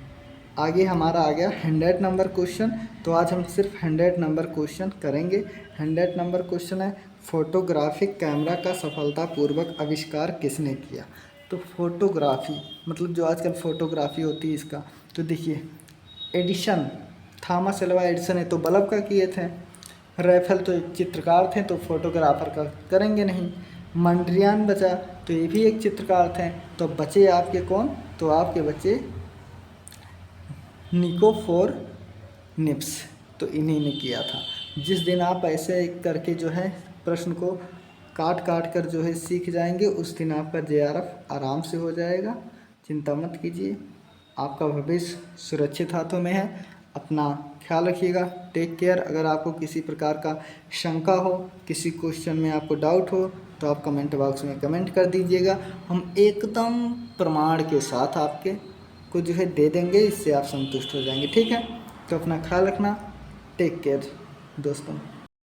आगे हमारा आ गया 100 नंबर क्वेश्चन। तो आज हम सिर्फ 100 नंबर क्वेश्चन करेंगे। 100 नंबर क्वेश्चन है, फोटोग्राफिक कैमरा का सफलतापूर्वक आविष्कार किसने किया। तो फोटोग्राफी मतलब जो आजकल फोटोग्राफी होती है इसका, तो देखिए एडिशन, थॉमस एल्वा एडिसन है तो बल्ब का किए थे, राइफल तो एक चित्रकार थे तो फोटोग्राफर का करेंगे नहीं, मंड्रियान बचा तो ये भी एक चित्रकार थे, तो बचे आपके कौन, तो आपके बचे निकोफोर निप्स, तो इन्हीं ने किया था। जिस दिन आप ऐसे करके जो है प्रश्न को काट काट कर जो है सीख जाएंगे उस दिन आपका JRF आराम से हो जाएगा, चिंता मत कीजिए। आपका भविष्य सुरक्षित हाथों में है। अपना ख्याल रखिएगा, टेक केयर। अगर आपको किसी प्रकार का शंका हो, किसी क्वेश्चन में आपको डाउट हो तो आप कमेंट बॉक्स में कमेंट कर दीजिएगा, हम एकदम प्रमाण के साथ आपके को जो है दे देंगे, इससे आप संतुष्ट हो जाएंगे। ठीक है, तो अपना ख्याल रखना, टेक केयर दोस्तों।